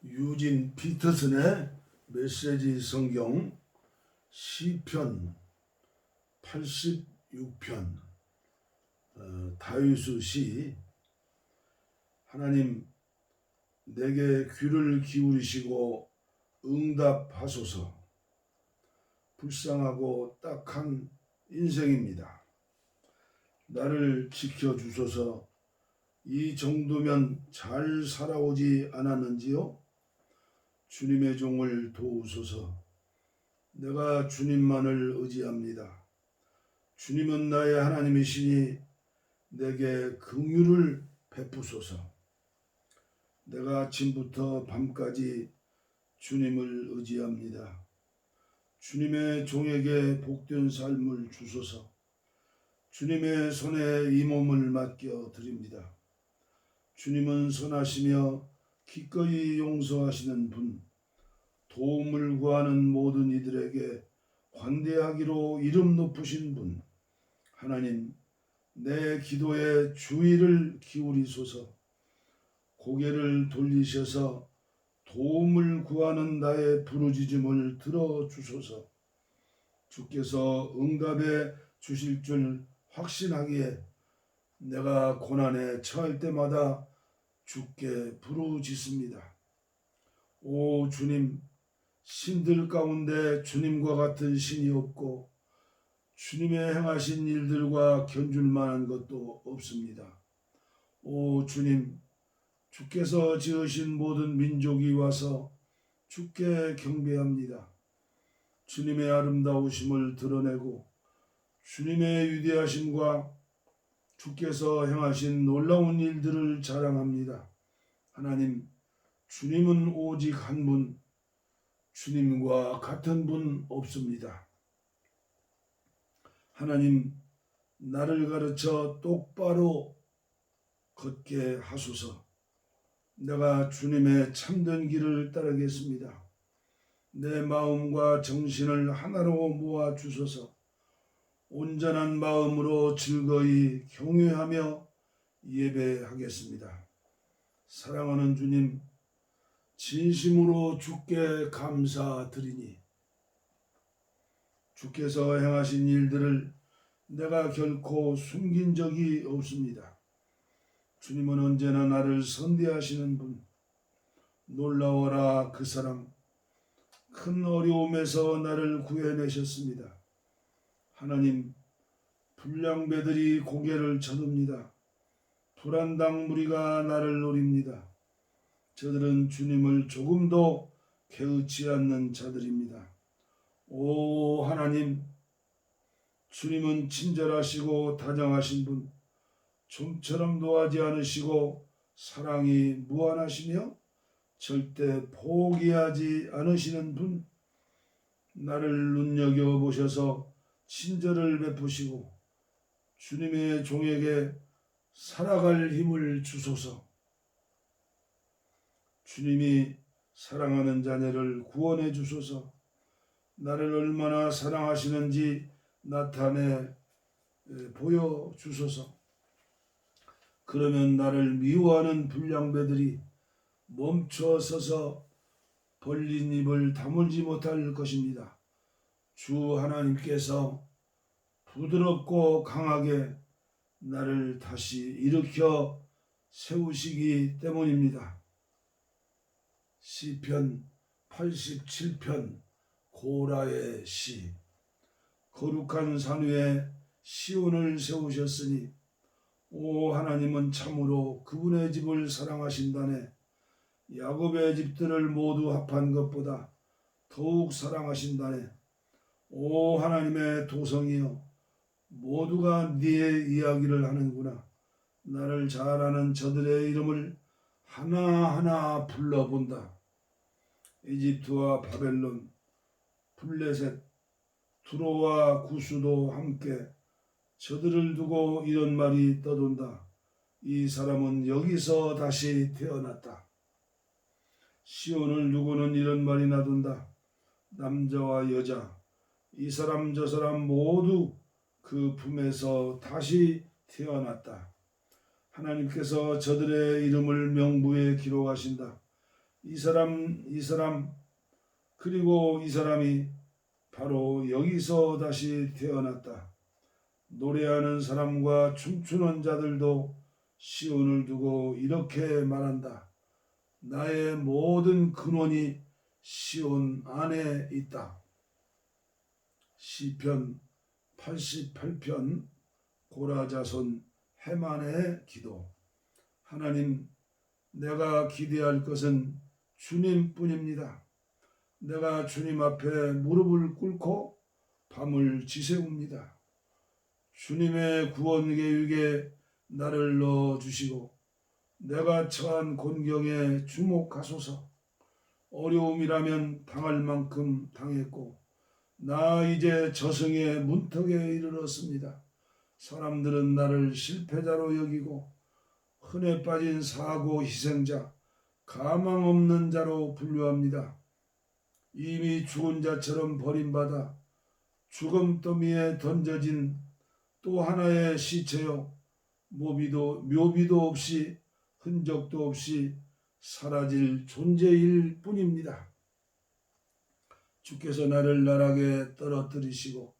유진 피터슨의 메시지 성경 시편 86편 다윗의 시. 하나님, 내게 귀를 기울이시고 응답하소서. 불쌍하고 딱한 인생입니다. 나를 지켜주소서. 이 정도면 잘 살아오지 않았는지요? 주님의 종을 도우소서. 내가 주님만을 의지합니다. 주님은 나의 하나님이시니 내게 긍휼을 베푸소서. 내가 아침부터 밤까지 주님을 의지합니다. 주님의 종에게 복된 삶을 주소서. 주님의 손에 이 몸을 맡겨 드립니다. 주님은 선하시며 기꺼이 용서하시는 분, 도움을 구하는 모든 이들에게 관대하기로 이름 높으신 분. 하나님, 내 기도에 주의를 기울이소서. 고개를 돌리셔서 도움을 구하는 나의 부르짖음을 들어주소서. 주께서 응답해 주실 줄 확신하기에 내가 고난에 처할 때마다 주께 부르짖습니다. 오 주님, 신들 가운데 주님과 같은 신이 없고 주님의 행하신 일들과 견줄 만한 것도 없습니다. 오 주님, 주께서 지으신 모든 민족이 와서 주께 경배합니다. 주님의 아름다우심을 드러내고 주님의 위대하심과 주께서 행하신 놀라운 일들을 자랑합니다. 하나님, 주님은 오직 한 분, 주님과 같은 분 없습니다. 하나님, 나를 가르쳐 똑바로 걷게 하소서. 내가 주님의 참된 길을 따르겠습니다. 내 마음과 정신을 하나로 모아 주소서. 온전한 마음으로 즐거이 경외하며 예배하겠습니다. 사랑하는 주님, 진심으로 주께 감사드리니 주께서 행하신 일들을 내가 결코 숨긴 적이 없습니다. 주님은 언제나 나를 선대하시는 분, 놀라워라 그 사랑, 큰 어려움에서 나를 구해내셨습니다. 하나님, 불량배들이 고개를 쳐듭니다. 불안당 무리가 나를 노립니다. 저들은 주님을 조금도 개의치 않는 자들입니다. 오 하나님, 주님은 친절하시고 다정하신 분, 좀처럼 노하지 않으시고 사랑이 무한하시며 절대 포기하지 않으시는 분, 나를 눈여겨보셔서 친절을 베푸시고 주님의 종에게 살아갈 힘을 주소서. 주님이 사랑하는 자녀를 구원해 주소서. 나를 얼마나 사랑하시는지 나타내 보여주소서. 그러면 나를 미워하는 불량배들이 멈춰서서 벌린 입을 다물지 못할 것입니다. 주 하나님께서 부드럽고 강하게 나를 다시 일으켜 세우시기 때문입니다. 시편 87편 고라의 시. 거룩한 산 위에 시온을 세우셨으니 오 하나님은 참으로 그분의 집을 사랑하신다네. 야곱의 집들을 모두 합한 것보다 더욱 사랑하신다네. 오 하나님의 도성이여, 모두가 네의 이야기를 하는구나. 나를 잘 아는 저들의 이름을 하나하나 불러본다. 이집트와 바벨론, 블레셋, 두로와 구스도 함께 저들을 두고 이런 말이 떠돈다. 이 사람은 여기서 다시 태어났다. 시온을 두고는 이런 말이 나돈다. 남자와 여자, 이 사람 저 사람 모두 그 품에서 다시 태어났다. 하나님께서 저들의 이름을 명부에 기록하신다. 이 사람 그리고 이 사람이 바로 여기서 다시 태어났다. 노래하는 사람과 춤추는 자들도 시온을 두고 이렇게 말한다. 나의 모든 근원이 시온 안에 있다. 시편 88편 고라자손 해만의 기도. 하나님, 내가 기대할 것은 주님뿐입니다. 내가 주님 앞에 무릎을 꿇고 밤을 지새웁니다. 주님의 구원 계획에 나를 넣어주시고 내가 처한 곤경에 주목하소서. 어려움이라면 당할 만큼 당했고 나 이제 저승의 문턱에 이르렀습니다. 사람들은 나를 실패자로 여기고 흔해 빠진 사고 희생자, 가망 없는 자로 분류합니다. 이미 죽은 자처럼 버림받아 죽음 더미에 던져진 또 하나의 시체요, 묘비도 없이 흔적도 없이 사라질 존재일 뿐입니다. 주께서 나를 나락에 떨어뜨리시고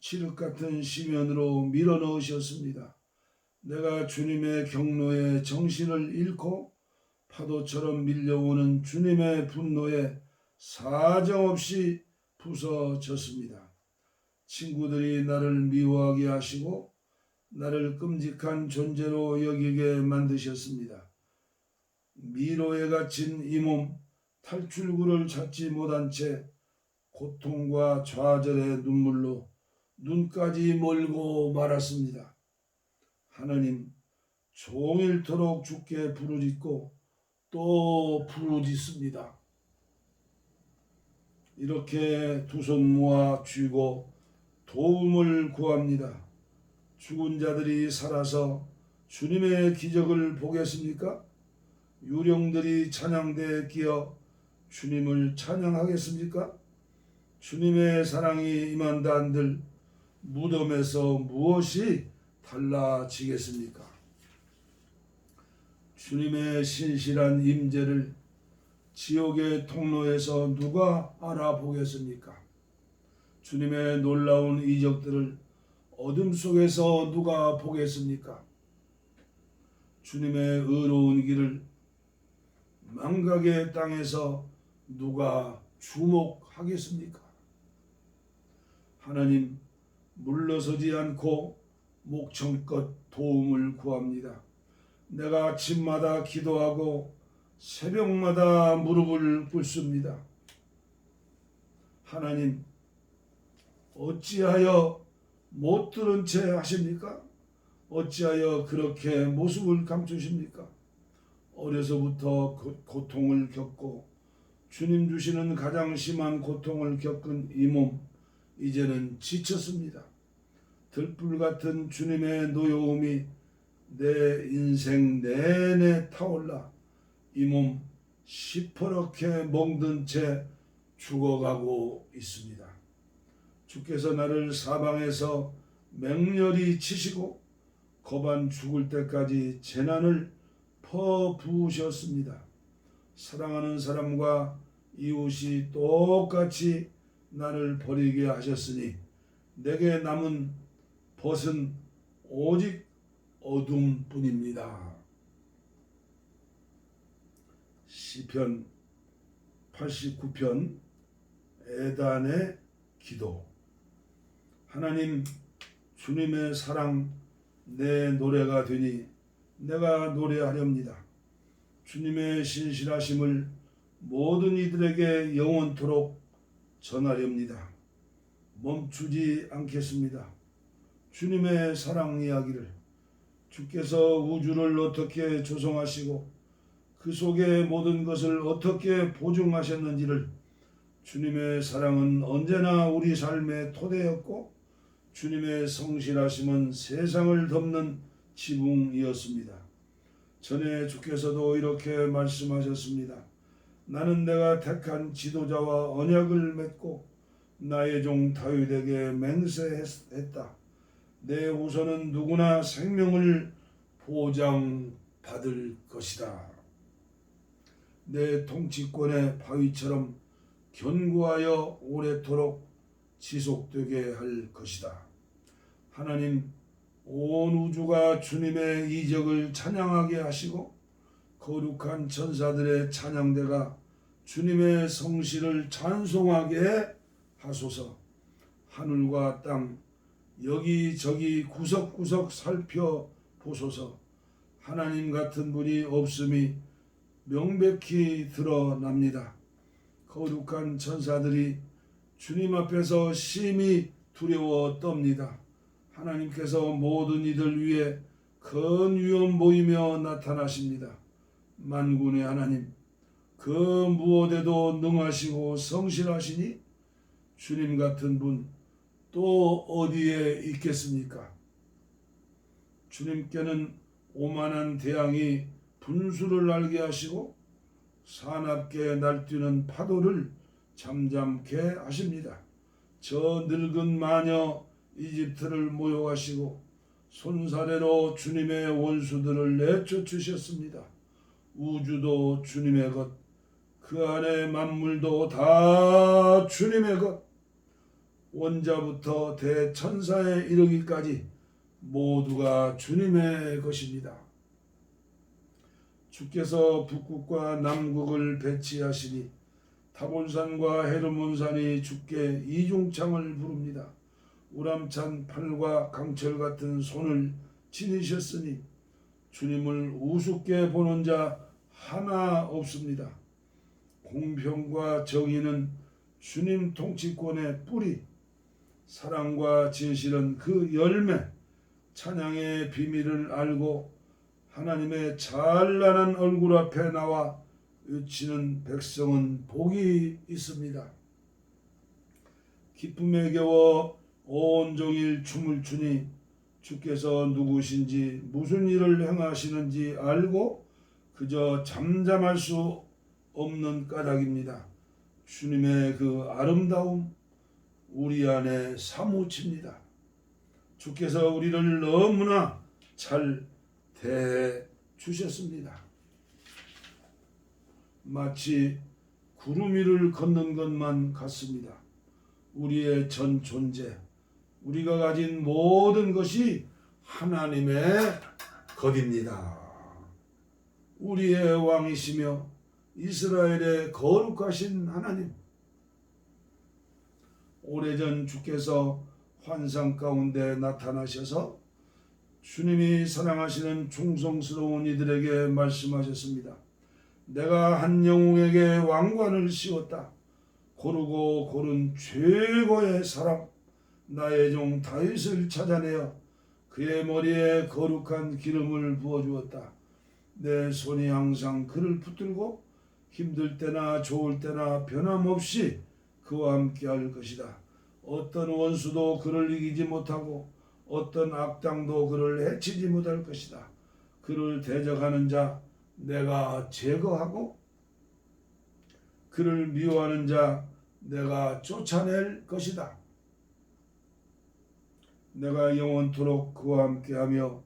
칠흑 같은 시면으로 밀어넣으셨습니다. 내가 주님의 경로에 정신을 잃고 파도처럼 밀려오는 주님의 분노에 사정없이 부서졌습니다. 친구들이 나를 미워하게 하시고 나를 끔찍한 존재로 여기게 만드셨습니다. 미로에 갇힌 이 몸, 탈출구를 찾지 못한 채 고통과 좌절의 눈물로 눈까지 멀고 말았습니다. 하나님, 종일토록 주께 부르짖고 또 부르짖습니다. 이렇게 두 손 모아 쥐고 도움을 구합니다. 죽은 자들이 살아서 주님의 기적을 보겠습니까? 유령들이 찬양대에 끼어 주님을 찬양하겠습니까? 주님의 사랑이 임한다 한들 무덤에서 무엇이 달라지겠습니까? 주님의 신실한 임재를 지옥의 통로에서 누가 알아보겠습니까? 주님의 놀라운 이적들을 어둠 속에서 누가 보겠습니까? 주님의 의로운 길을 망각의 땅에서 누가 주목하겠습니까? 하나님, 물러서지 않고 목청껏 도움을 구합니다. 내가 아침마다 기도하고 새벽마다 무릎을 꿇습니다. 하나님, 어찌하여 못 들은 채 하십니까? 어찌하여 그렇게 모습을 감추십니까? 어려서부터 고통을 겪고 주님 주시는 가장 심한 고통을 겪은 이 몸, 이제는 지쳤습니다. 들불 같은 주님의 노여움이 내 인생 내내 타올라 이 몸 시퍼렇게 멍든 채 죽어가고 있습니다. 주께서 나를 사방에서 맹렬히 치시고 거반 죽을 때까지 재난을 퍼부으셨습니다. 사랑하는 사람과 이웃이 똑같이 나를 버리게 하셨으니 내게 남은 벗은 오직 어둠뿐입니다. 시편 89편 애단의 기도. 하나님, 주님의 사랑 내 노래가 되니 내가 노래하렵니다. 주님의 신실하심을 모든 이들에게 영원토록 전하렵니다. 멈추지 않겠습니다. 주님의 사랑 이야기를, 주께서 우주를 어떻게 조성하시고 그 속에 모든 것을 어떻게 보증하셨는지를, 주님의 사랑은 언제나 우리 삶의 토대였고 주님의 성실하심은 세상을 덮는 지붕이었습니다. 전에 주께서도 이렇게 말씀하셨습니다. 나는 내가 택한 지도자와 언약을 맺고 나의 종 다윗에게 맹세했다. 내 후손은 누구나 생명을 보장받을 것이다. 내 통치권의 바위처럼 견고하여 오래도록 지속되게 할 것이다. 하나님, 온 우주가 주님의 이적을 찬양하게 하시고 거룩한 천사들의 찬양대가 주님의 성실을 찬송하게 하소서. 하늘과 땅 여기저기 구석구석 살펴보소서. 하나님 같은 분이 없음이 명백히 드러납니다. 거룩한 천사들이 주님 앞에서 심히 두려워 떱니다. 하나님께서 모든 이들 위에 큰 위엄 보이며 나타나십니다. 만군의 하나님, 그 무엇에도 능하시고 성실하시니 주님 같은 분 또 어디에 있겠습니까? 주님께는 오만한 태양이 분수를 알게 하시고 사납게 날뛰는 파도를 잠잠케 하십니다. 저 늙은 마녀 이집트를 모욕하시고 손사래로 주님의 원수들을 내쫓으셨습니다. 우주도 주님의 것, 그 안에 만물도 다 주님의 것, 원자부터 대천사에 이르기까지 모두가 주님의 것입니다. 주께서 북극과 남극을 배치하시니 타볼산과 헤르몬산이 주께 이중창을 부릅니다. 우람찬 팔과 강철 같은 손을 지니셨으니 주님을 우습게 보는 자 하나 없습니다. 공평과 정의는 주님 통치권의 뿌리, 사랑과 진실은 그 열매, 찬양의 비밀을 알고 하나님의 찬란한 얼굴 앞에 나와 외치는 백성은 복이 있습니다. 기쁨에 겨워 온종일 춤을 추니 주께서 누구신지 무슨 일을 행하시는지 알고 그저 잠잠할 수 없는 까닭입니다. 주님의 그 아름다움 우리 안에 사무칩니다. 주께서 우리를 너무나 잘 대해 주셨습니다. 마치 구름 위를 걷는 것만 같습니다. 우리의 전 존재, 우리가 가진 모든 것이 하나님의 것입니다. 우리의 왕이시며 이스라엘의 거룩하신 하나님, 오래전 주께서 환상 가운데 나타나셔서 주님이 사랑하시는 충성스러운 이들에게 말씀하셨습니다. 내가 한 영웅에게 왕관을 씌웠다. 고르고 고른 최고의 사람, 나의 종 다윗을 찾아내어 그의 머리에 거룩한 기름을 부어주었다. 내 손이 항상 그를 붙들고 힘들 때나 좋을 때나 변함없이 그와 함께 할 것이다. 어떤 원수도 그를 이기지 못하고 어떤 악당도 그를 해치지 못할 것이다. 그를 대적하는 자 내가 제거하고 그를 미워하는 자 내가 쫓아낼 것이다. 내가 영원토록 그와 함께하며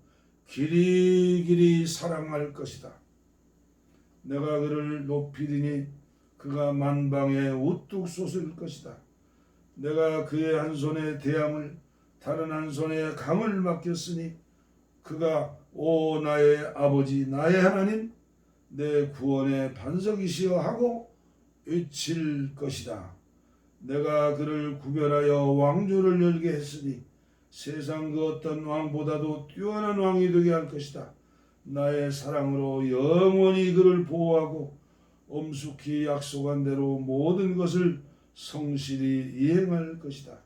길이길이 사랑할 것이다. 내가 그를 높이리니 그가 만방에 우뚝 솟을 것이다. 내가 그의 한 손에 대함을 다른 한 손에 감을 맡겼으니 그가 오 나의 아버지 나의 하나님 내 구원의 반석이시여 하고 외칠 것이다. 내가 그를 구별하여 왕조를 열게 했으니 세상 그 어떤 왕보다도 뛰어난 왕이 되게 할 것이다. 나의 사랑으로 영원히 그를 보호하고 엄숙히 약속한 대로 모든 것을 성실히 이행할 것이다.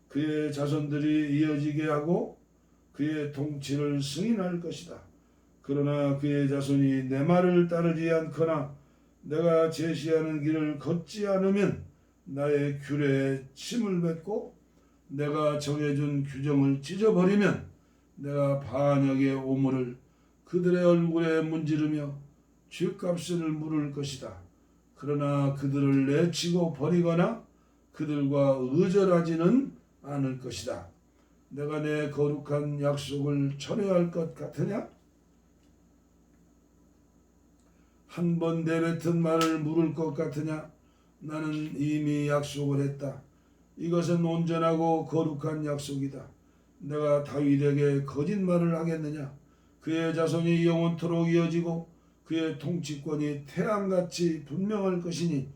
그의 자손들이 이어지게 하고 그의 통치를 승인할 것이다. 그러나 그의 자손이 내 말을 따르지 않거나 내가 제시하는 길을 걷지 않으면 나의 규례에 침을 뱉고 내가 정해준 규정을 찢어버리면 내가 반역의 오물을 그들의 얼굴에 문지르며 죗값을 물을 것이다. 그러나 그들을 내치고 버리거나 그들과 의절하지는 않을 것이다. 내가 내 거룩한 약속을 철회할 것 같으냐? 한 번 내뱉은 말을 물을 것 같으냐? 나는 이미 약속을 했다. 이것은 온전하고 거룩한 약속이다. 내가 다윗에게 거짓말을 하겠느냐? 그의 자손이 영원토록 이어지고 그의 통치권이 태양같이 분명할 것이니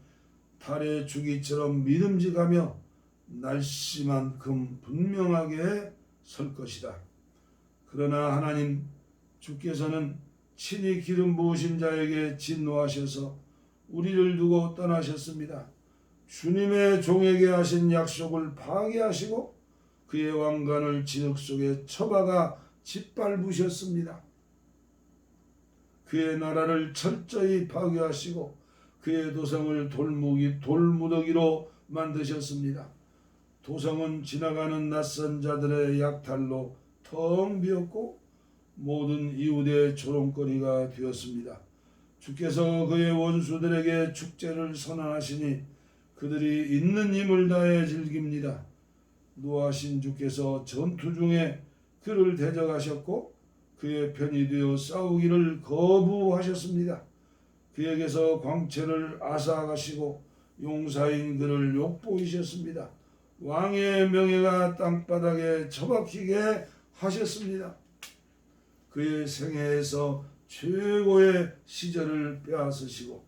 달의 주기처럼 믿음직하며 날씨만큼 분명하게 설 것이다. 그러나 하나님 주께서는 친히 기름 부으신 자에게 진노하셔서 우리를 두고 떠나셨습니다. 주님의 종에게 하신 약속을 파괴하시고 그의 왕관을 진흙 속에 처박아 짓밟으셨습니다. 그의 나라를 철저히 파괴하시고 그의 도성을 돌무더기로 만드셨습니다. 도성은 지나가는 낯선 자들의 약탈로 텅 비었고 모든 이웃의 조롱거리가 되었습니다. 주께서 그의 원수들에게 축제를 선언하시니 그들이 있는 힘을 다해 즐깁니다. 노하신 주께서 전투 중에 그를 대적하셨고 그의 편이 되어 싸우기를 거부하셨습니다. 그에게서 광채를 앗아가시고 용사인 그를 욕보이셨습니다. 왕의 명예가 땅바닥에 처박히게 하셨습니다. 그의 생애에서 최고의 시절을 빼앗으시고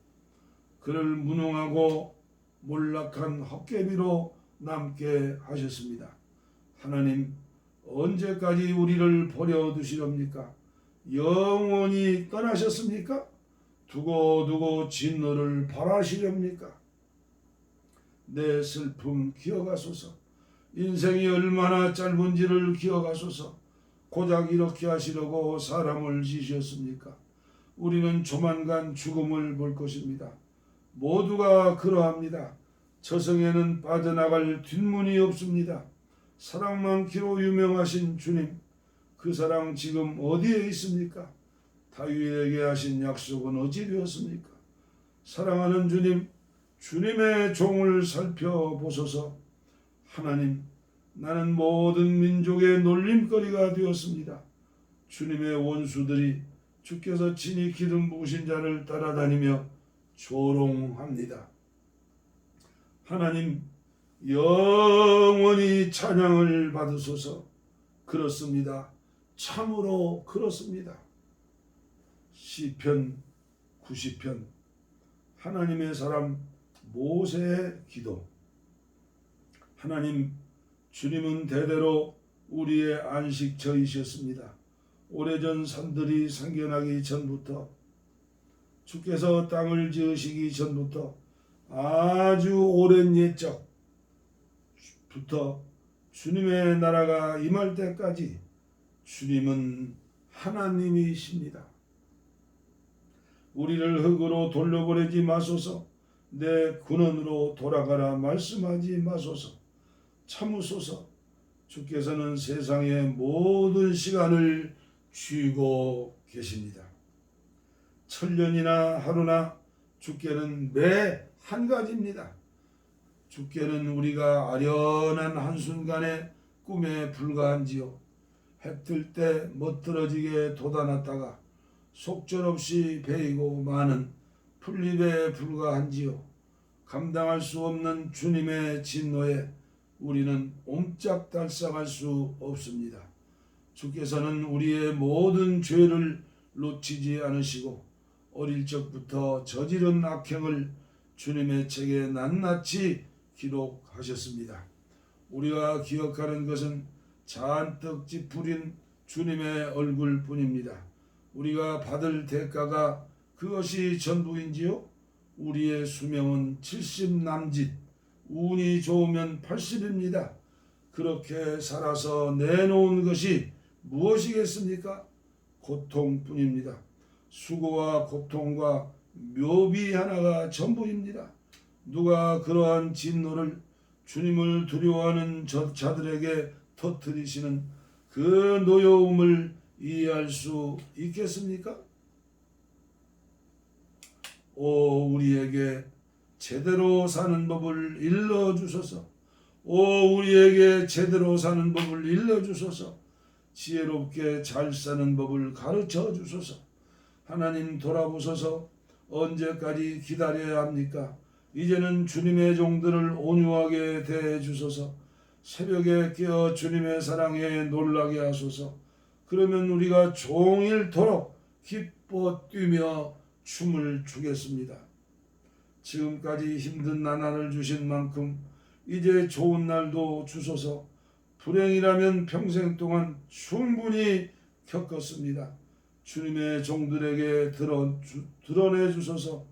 그를 무능하고 몰락한 헛개비로 남게 하셨습니다. 하나님, 언제까지 우리를 버려두시렵니까? 영원히 떠나셨습니까? 두고두고 진노를 바라시렵니까? 내 슬픔 기억하소서. 인생이 얼마나 짧은지를 기억하소서. 고작 이렇게 하시려고 사람을 지으셨습니까? 우리는 조만간 죽음을 볼 것입니다. 모두가 그러합니다. 저승에는 빠져나갈 뒷문이 없습니다. 사랑 많기로 유명하신 주님, 그 사랑 지금 어디에 있습니까? 다윗에게 하신 약속은 어찌 되었습니까? 사랑하는 주님, 주님의 종을 살펴보소서. 하나님, 나는 모든 민족의 놀림거리가 되었습니다. 주님의 원수들이 주께서 친히 기름 부으신 자를 따라다니며 조롱합니다. 하나님, 영원히 찬양을 받으소서. 그렇습니다. 참으로 그렇습니다. 시편 90편 하나님의 사람 모세의 기도. 하나님, 주님은 대대로 우리의 안식처이셨습니다. 오래전 산들이 생겨나기 전부터, 주께서 땅을 지으시기 전부터, 아주 오랜 옛적부터 주님의 나라가 임할 때까지 주님은 하나님이십니다. 우리를 흙으로 돌려보내지 마소서. 내 근원으로 돌아가라 말씀하지 마소서. 참으소서. 주께서는 세상의 모든 시간을 쥐고 계십니다. 천년이나 하루나 주께는 매 한 가지입니다. 주께는 우리가 아련한 한순간의 꿈에 불과한지요. 해 뜰 때 멋들어지게 돋아났다가 속절없이 베이고 마는 풀잎에 불과한지요. 감당할 수 없는 주님의 진노에 우리는 옴짝달싹할 수 없습니다. 주께서는 우리의 모든 죄를 놓치지 않으시고 어릴 적부터 저지른 악행을 주님의 책에 낱낱이 기록하셨습니다. 우리가 기억하는 것은 잔뜩 찌푸린 주님의 얼굴뿐입니다. 우리가 받을 대가가 그것이 전부인지요? 우리의 수명은 70 남짓, 운이 좋으면 80입니다. 그렇게 살아서 내놓은 것이 무엇이겠습니까? 고통뿐입니다. 수고와 고통과 묘비 하나가 전부입니다. 누가 그러한 진노를 주님을 두려워하는 자들에게 터뜨리시는 그 노여움을 이해할 수 있겠습니까? 우리에게 제대로 사는 법을 일러주소서. 우리에게 제대로 사는 법을 일러주소서. 지혜롭게 잘 사는 법을 가르쳐 주소서. 하나님, 돌아보소서. 언제까지 기다려야 합니까? 이제는 주님의 종들을 온유하게 대해 주소서. 새벽에 깨어 주님의 사랑에 놀라게 하소서. 그러면 우리가 종일토록 기뻐 뛰며 춤을 추겠습니다. 지금까지 힘든 나날을 주신 만큼 이제 좋은 날도 주소서. 불행이라면 평생 동안 충분히 겪었습니다. 주님의 종들에게 드러내 주소서.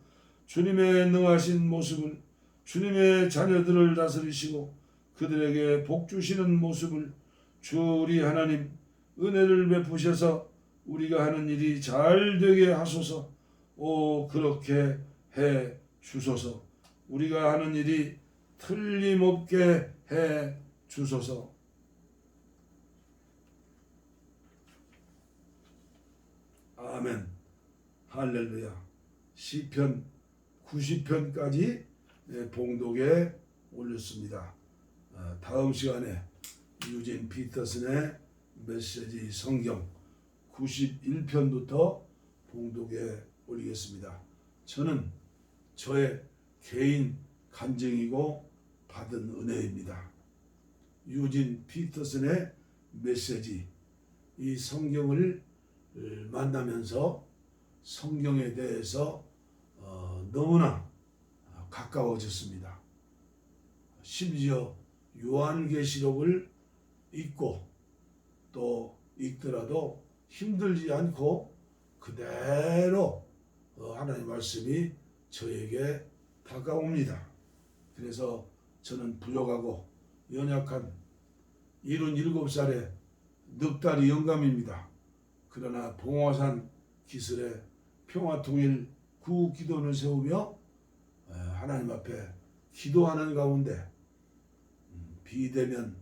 주님의 능하신 모습을, 주님의 자녀들을 다스리시고 그들에게 복 주시는 모습을 주 우리 하나님 은혜를 베푸셔서 우리가 하는 일이 잘 되게 하소서. 그렇게 해 주소서. 우리가 하는 일이 틀림없게 해 주소서. 아멘. 할렐루야. 시편 90편까지 봉독에 올렸습니다. 다음 시간에 유진 피터슨의 메시지 성경 91편부터 봉독에 올리겠습니다. 저는 저의 개인 간증이고 받은 은혜입니다. 유진 피터슨의 메시지, 이 성경을 만나면서 성경에 대해서 너무나 가까워졌습니다. 심지어 요한계시록을 읽고 또 읽더라도 힘들지 않고 그대로 하나님의 말씀이 저에게 다가옵니다. 그래서 저는 부족하고 연약한 77살의 넉다리 영감입니다. 그러나 봉화산 기슬에 평화통일 구기도원을 세우며 하나님 앞에 기도하는 가운데 비대면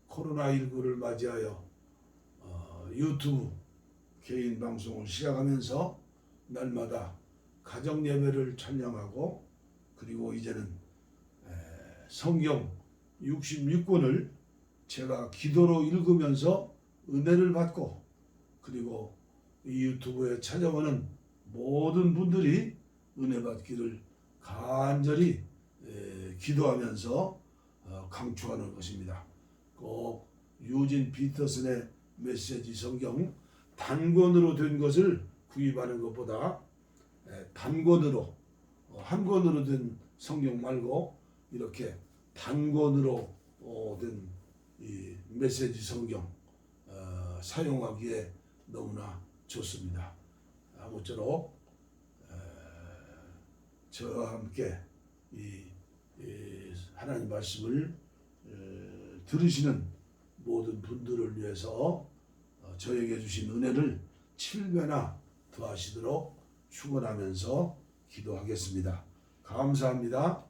코로나19를 맞이하여 유튜브 개인 방송을 시작하면서 날마다 가정 예배를 찬양하고, 그리고 이제는 성경 66권을 제가 기도로 읽으면서 은혜를 받고, 그리고 이 유튜브에 찾아오는 모든 분들이 은혜 받기를 간절히 기도하면서 강추하는 것입니다. 꼭 유진 피터슨의 메시지 성경 단권으로 된 것을 구입하는 것보다 단권으로 한 권으로 된 성경 말고 이렇게 단권으로 된 이 메시지 성경 사용하기에 너무나 좋습니다. 아무쪼록 저와 함께 이 하나님 말씀을 들으시는 모든 분들을 위해서 저에게 주신 은혜를 7배나 더하시도록 축원하면서 기도하겠습니다. 감사합니다.